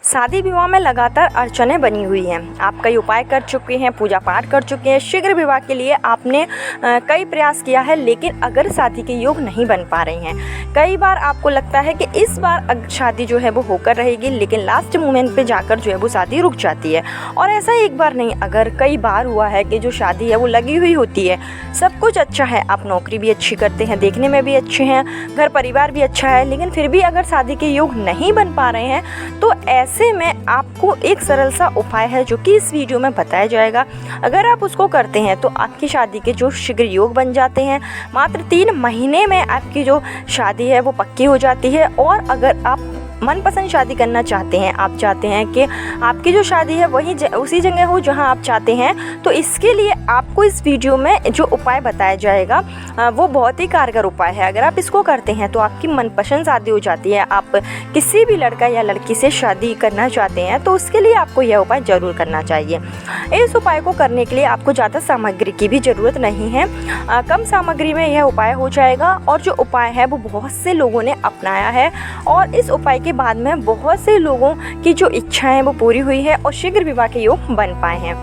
शादी विवाह में लगातार अड़चनें बनी हुई हैं। आप कई उपाय कर चुके हैं, पूजा पाठ कर चुके हैं, शीघ्र विवाह के लिए आपने कई प्रयास किया है, लेकिन अगर शादी के योग नहीं बन पा रहे हैं। कई बार आपको लगता है कि इस बार शादी जो है वो होकर रहेगी, लेकिन लास्ट मोमेंट पे जाकर जो है वो शादी रुक जाती है। और ऐसा एक बार नहीं, अगर कई बार हुआ है कि जो शादी है वो लगी हुई होती है, सब कुछ अच्छा है, आप नौकरी भी अच्छी करते हैं, देखने में भी अच्छे हैं, घर परिवार भी अच्छा है, लेकिन फिर भी अगर शादी के योग नहीं बन पा रहे हैं तो ऐसे में आपको एक सरल सा उपाय है जो कि इस वीडियो में बताया जाएगा। अगर आप उसको करते हैं तो आपकी शादी के जो शीघ्र योग बन जाते हैं। मात्र 3 महीने में आपकी जो शादी है वो पक्की हो जाती है। और अगर आप मनपसंद शादी करना चाहते हैं, आप चाहते हैं कि आपकी जो शादी है वही उसी जगह हो जहां आप चाहते हैं, तो इसके लिए आपको इस वीडियो में जो उपाय बताया जाएगा वो बहुत ही कारगर उपाय है। अगर आप इसको करते हैं तो आपकी मनपसंद शादी हो जाती है। आप किसी भी लड़का या लड़की से शादी करना चाहते हैं तो उसके लिए आपको यह उपाय ज़रूर करना चाहिए। इस उपाय को करने के लिए आपको ज़्यादा सामग्री की भी ज़रूरत नहीं है, कम सामग्री में यह उपाय हो जाएगा। और जो उपाय है वो बहुत से लोगों ने अपनाया है और इस उपाय के बाद में बहुत से लोगों की जो इच्छाएं हैं वो पूरी हुई है और शीघ्र विवाह के योग बन पाए हैं।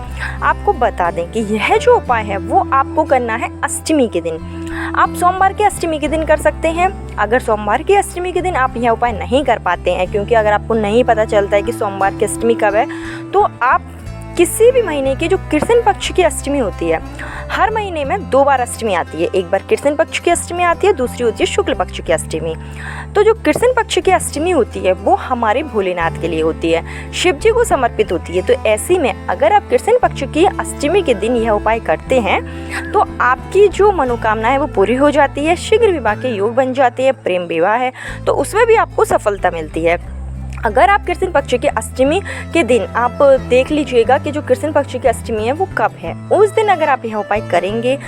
आपको बता दें कि यह जो उपाय है वो आपको करना है अष्टमी के दिन। आप सोमवार के अष्टमी के दिन कर सकते हैं। अगर सोमवार की अष्टमी के दिन आप यह उपाय नहीं कर पाते हैं, क्योंकि अगर आपको नहीं पता चलता है कि सोमवार की अष्टमी कब है, तो आप किसी भी महीने की जो कृष्ण पक्ष की अष्टमी होती है, हर महीने में 2 बार अष्टमी आती है। एक बार कृष्ण पक्ष की अष्टमी आती है, दूसरी होती है शुक्ल पक्ष की अष्टमी। तो जो कृष्ण पक्ष की अष्टमी होती है वो हमारे भोलेनाथ के लिए होती है, शिव जी को समर्पित होती है। तो ऐसे में अगर आप कृष्ण पक्ष की अष्टमी के दिन यह उपाय करते हैं तो आपकी जो मनोकामना है वो पूरी हो जाती है, शीघ्र विवाह के योग बन जाते हैं। प्रेम विवाह है तो उसमें भी आपको सफलता मिलती है। अगर आप कृष्ण पक्ष की अष्टमी के दिन आप देख लीजिएगा कि जो कृष्ण पक्ष की अष्टमी है वो कब है, उस दिन अगर आप यह उपाय करेंगे,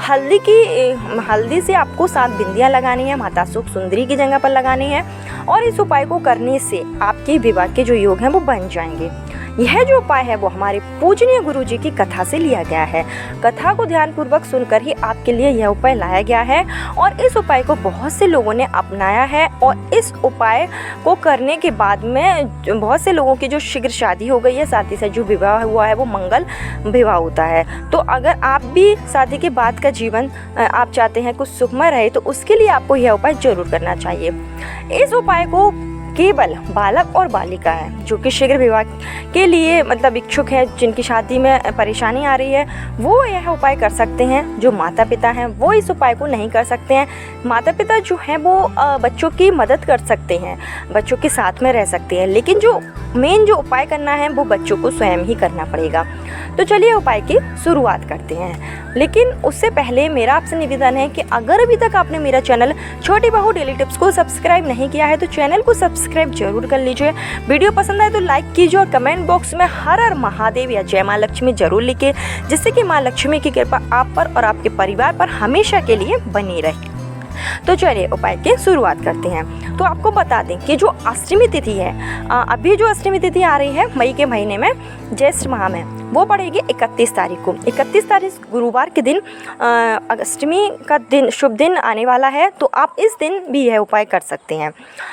हल्दी से आपको 7 बिंदियां लगानी है, माता सुख सुंदरी की जगह पर लगानी है। और इस उपाय को करने से आपके विवाह के जो योग हैं वो बन जाएंगे। यह जो उपाय है वो हमारे पूजनीय गुरु जी की कथा से लिया गया है। कथा को ध्यानपूर्वक सुनकर ही आपके लिए यह उपाय लाया गया है और इस उपाय को बहुत से लोगों ने अपनाया है। और इस उपाय को करने के बाद में बहुत से लोगों की जो शीघ्र शादी हो गई है, साथ ही साथ जो विवाह हुआ है वो मंगल विवाह होता है। तो अगर आप भी शादी के बाद का जीवन आप चाहते हैं कुछ सुखमय रहे, तो उसके लिए आपको यह उपाय जरूर करना चाहिए। इस उपाय को केवल बालक और बालिका है जो कि शीघ्र विवाह के लिए मतलब इच्छुक है, जिनकी शादी में परेशानी आ रही है, वो यह उपाय कर सकते हैं। जो माता पिता हैं वो इस उपाय को नहीं कर सकते हैं। माता पिता जो हैं वो बच्चों की मदद कर सकते हैं, बच्चों के साथ में रह सकते हैं, लेकिन जो मेन जो उपाय करना है वो बच्चों को स्वयं ही करना पड़ेगा। तो चलिए उपाय की शुरुआत करते हैं, लेकिन उससे पहले मेरा आपसे निवेदन है कि अगर अभी तक आपने मेरा चैनल छोटी बहू डेली टिप्स को सब्सक्राइब नहीं किया है तो चैनल को सब्सक्राइब जरूर कर लीजिए। वीडियो पसंद आए तो लाइक कीजिए और कमेंट बॉक्स में हर हर महादेव या जय माँ लक्ष्मी जरूर लिखिए, जिससे कि माँ लक्ष्मी की कृपा आप पर और आपके परिवार पर हमेशा के लिए बनी रहे। तो चलिए उपाय की शुरुआत करते हैं। तो आपको बता दें कि जो अष्टमी तिथि है, अभी जो अष्टमी तिथि आ रही है मई के महीने में ज्येष्ठ माह में, वो पड़ेगी 31 तारीख को। 31 तारीख गुरुवार के दिन अष्टमी का दिन शुभ दिन आने वाला है, तो आप इस दिन भी यह उपाय कर सकते हैं।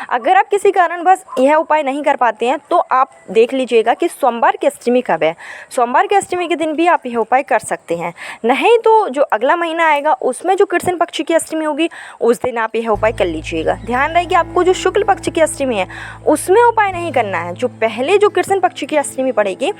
अगर आप किसी कारणवश यह उपाय नहीं कर पाते हैं तो आप देख लीजिएगा कि सोमवार की अष्टमी कब है। सोमवार की अष्टमी के दिन भी आप यह उपाय कर सकते हैं। नहीं तो जो अगला महीना आएगा उसमें जो कृष्ण पक्ष की अष्टमी होगी उस दिन आप यह उपाय कर लीजिएगा। ध्यान रहे कि आपको जो शुक्ल पक्ष की अष्टमी है उसमें उपाय नहीं करना है। जो पहले जो कृष्ण पक्ष की अष्टमी पड़ेगी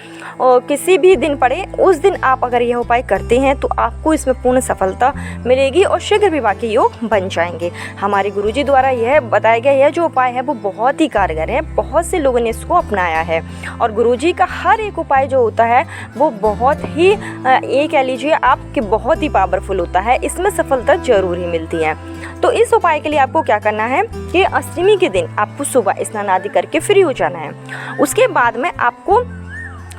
किसी भी दिन पड़े, उस दिन आप अगर यह उपाय करते हैं तो आपको इसमें पूर्ण सफलता मिलेगी और शीघ्र विवाह के योग बन जाएंगे। हमारे गुरुजी द्वारा यह बताया गया यह जो उपाय है वो बहुत ही कारगर है, बहुत से लोगों ने इसको अपनाया है। और गुरुजी का हर एक उपाय जो होता है वो बहुत ही ये कह लीजिए आपके बहुत ही पावरफुल होता है, इसमें सफलता जरूर ही मिलती है। तो इस उपाय के लिए आपको क्या करना है कि अष्टमी के दिन आपको सुबह स्नान आदि करके फ्री हो जाना है। उसके बाद में आपको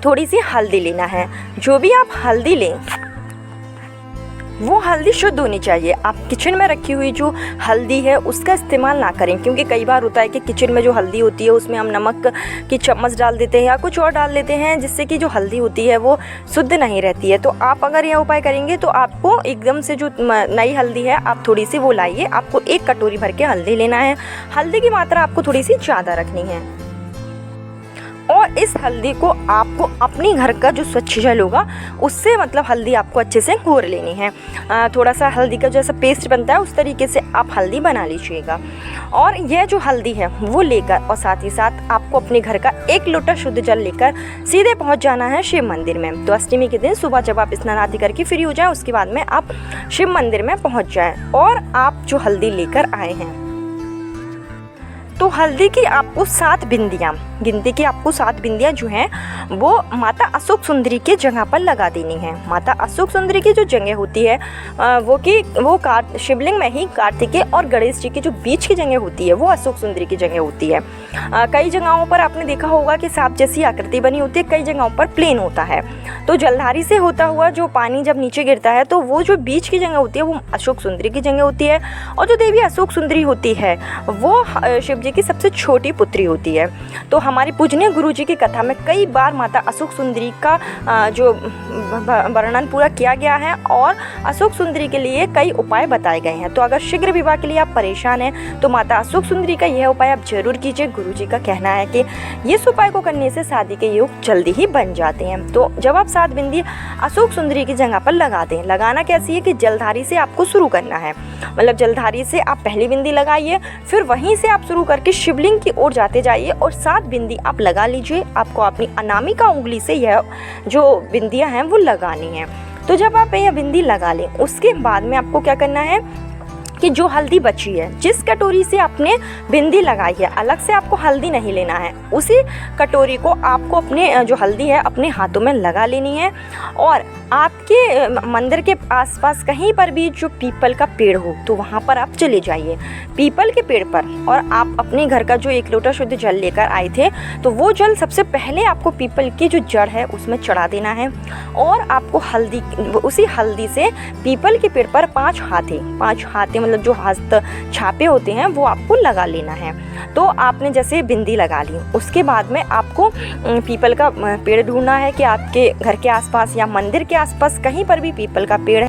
थोड़ी सी हल्दी लेना है। जो भी आप हल्दी लें वो हल्दी शुद्ध होनी चाहिए। आप किचन में रखी हुई जो हल्दी है उसका इस्तेमाल ना करें, क्योंकि कई बार होता है कि किचन में जो हल्दी होती है उसमें हम नमक की चम्मच डाल देते हैं या कुछ और डाल देते हैं, जिससे कि जो हल्दी होती है वो शुद्ध नहीं रहती है। तो आप अगर यह उपाय करेंगे तो आपको एकदम से जो नई हल्दी है आप थोड़ी सी वो लाइए। आपको 1 कटोरी भर के हल्दी लेना है। हल्दी की मात्रा आपको थोड़ी सी ज़्यादा रखनी है और इस हल्दी को आपको अपनी घर का जो स्वच्छ जल होगा उससे मतलब हल्दी आपको अच्छे से घोर लेनी है। थोड़ा सा हल्दी का जैसा पेस्ट बनता है उस तरीके से आप हल्दी बना लीजिएगा। और यह जो हल्दी है वो लेकर और साथ ही साथ आपको अपने घर का 1 लोटा शुद्ध जल लेकर सीधे पहुंच जाना है शिव मंदिर में। तो अष्टमी के दिन सुबह जब आप स्नान आदि करके फ्री हो जाए उसके बाद में आप शिव मंदिर में पहुंच जाएं और आप जो हल्दी लेकर आए हैं तो हल्दी की आपको 7 बिंदियाँ, गिनती की आपको 7 बिंदियाँ जो हैं वो माता अशोक सुंदरी के जगह पर लगा देनी है। माता अशोक सुंदरी की जो जगह होती है वो शिवलिंग में ही कार्तिकेय और गणेश जी की जो बीच की जगह होती है वो अशोक सुंदरी की जगह होती है। कई जगहों पर आपने देखा होगा कि सांप जैसी आकृति बनी होती है, कई जगहों पर प्लेन होता है। तो जलधारी से होता हुआ जो पानी जब नीचे गिरता है तो वो जो बीच की जगह होती है वो अशोक सुंदरी की जगह होती है। और जो देवी अशोक सुंदरी होती है वो शिव जी की सबसे छोटी पुत्री होती है। तो हमारे पूजनीय गुरु जी की कथा में कई बार माता अशोक सुंदरी का जो वर्णन पूरा किया गया है और अशोक सुंदरी के लिए कई उपाय बताए गए हैं। तो अगर शीघ्र विवाह के लिए आप परेशान हैं तो माता अशोक सुंदरी का यह उपाय आप जरूर कीजिए। गुरु जी का कहना है कि इस उपाय को करने से शादी के योग जल्दी ही बन जाते हैं। तो जब आप 7 बिंदी अशोक सुंदरी की जगह पर लगा दें, लगाना कैसी है कि जलधारी से आपको शुरू करना है। मतलब जलधारी से आप पहली बिंदी लगाइए, फिर वहीं से आप शुरू करके शिवलिंग की ओर जाते जाइए और 7 बिंदी आप लगा लीजिए। आपको अपनी अनामिका उंगली से यह जो बिंदियां हैं वो लगानी है। तो जब आप यह बिंदी लगा लें उसके बाद में आपको क्या करना है कि जो हल्दी बची है, जिस कटोरी से आपने बिंदी लगाई है, अलग से आपको हल्दी नहीं लेना है, उसी कटोरी को आपको अपने जो हल्दी है अपने हाथों में लगा लेनी है। और आपके मंदिर के आसपास कहीं पर भी जो पीपल का पेड़ हो तो वहाँ पर आप चले जाइए पीपल के पेड़ पर, और आप अपने घर का जो 1 लोटा शुद्ध जल लेकर आए थे तो वो जल सबसे पहले आपको पीपल की जो जड़ है उसमें चढ़ा देना है। और आपको उसी हल्दी से पीपल के पेड़ पर 5 हाथे मतलब जो हस्त छापे होते हैं वो आपको लगा लेना है। तो आपने जैसे बिंदी लगा ली, उसके बाद में आपको पीपल का पेड़ ढूंढना है कि आपके घर के आसपास या मंदिर के आसपास कहीं पर भी पीपल का पेड़ है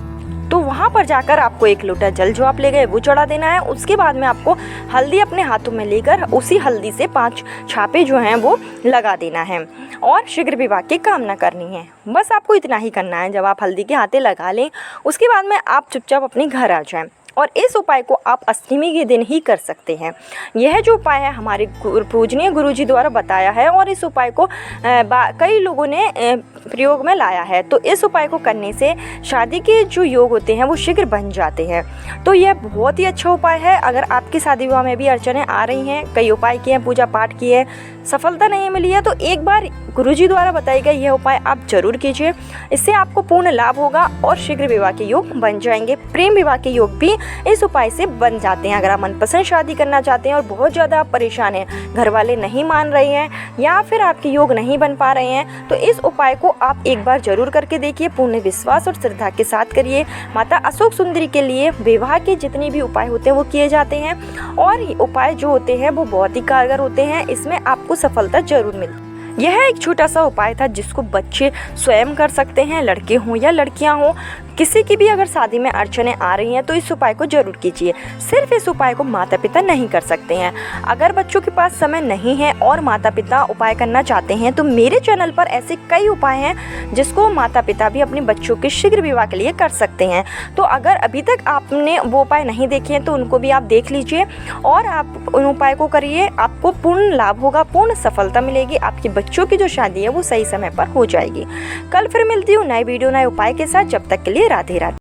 तो वहाँ पर जाकर आपको 1 लोटा जल जो आप ले गए वो चढ़ा देना है। उसके बाद में आपको हल्दी अपने हाथों में लेकर उसी हल्दी से 5 छापे जो हैं वो लगा देना है और शीघ्र विवाह की कामना करनी है। बस आपको इतना ही करना है। जब आप हल्दी के हाथे लगा लें उसके बाद में आप चुपचाप अपने घर आ जाएं। और इस उपाय को आप अष्टमी के दिन ही कर सकते हैं। यह जो उपाय है हमारे पूजनीय गुरु जी द्वारा बताया है और इस उपाय को कई लोगों ने प्रयोग में लाया है। तो इस उपाय को करने से शादी के जो योग होते हैं वो शीघ्र बन जाते हैं। तो यह बहुत ही अच्छा उपाय है। अगर आपकी शादी विवाह में भी अड़चनें आ रही हैं, कई उपाय किए हैं, पूजा पाठ किए, सफलता नहीं मिली है, तो एक बार गुरु जी द्वारा बताए गए यह उपाय आप जरूर कीजिए। इससे आपको पूर्ण लाभ होगा और शीघ्र विवाह के योग बन जाएंगे। प्रेम विवाह के योग भी इस उपाय से बन जाते हैं। अगर आप मनपसंद शादी करना चाहते हैं और बहुत ज़्यादा आप परेशान हैं, घर वाले नहीं मान रहे हैं या फिर आपके योग नहीं बन पा रहे हैं, तो इस उपाय को आप एक बार जरूर करके देखिए। पूर्ण विश्वास और श्रद्धा के साथ करिए। माता अशोक सुंदरी के लिए विवाह के जितने भी उपाय होते हैं वो किए जाते हैं और ये उपाय जो होते हैं वो बहुत ही कारगर होते हैं। इसमें आपको सफलता जरूर मिलती है। यह एक छोटा सा उपाय था जिसको बच्चे स्वयं कर सकते हैं, लड़के हों या लड़कियां हों। किसी की भी अगर शादी में अड़चनें आ रही हैं तो इस उपाय को जरूर कीजिए। सिर्फ इस उपाय को माता पिता नहीं कर सकते हैं। अगर बच्चों के पास समय नहीं है और माता पिता उपाय करना चाहते हैं तो मेरे चैनल पर ऐसे कई उपाय हैं जिसको माता पिता भी अपने बच्चों के शीघ्र विवाह के लिए कर सकते हैं। तो अगर अभी तक आपने वो उपाय नहीं देखे हैं तो उनको भी आप देख लीजिए और आप उन उपाय को करिए। आपको पूर्ण लाभ होगा, पूर्ण सफलता मिलेगी। आपकी बच्चों की जो शादी है वो सही समय पर हो जाएगी। कल फिर मिलती हूँ नए वीडियो नए उपाय के साथ। जब तक के लिए राधे राधे।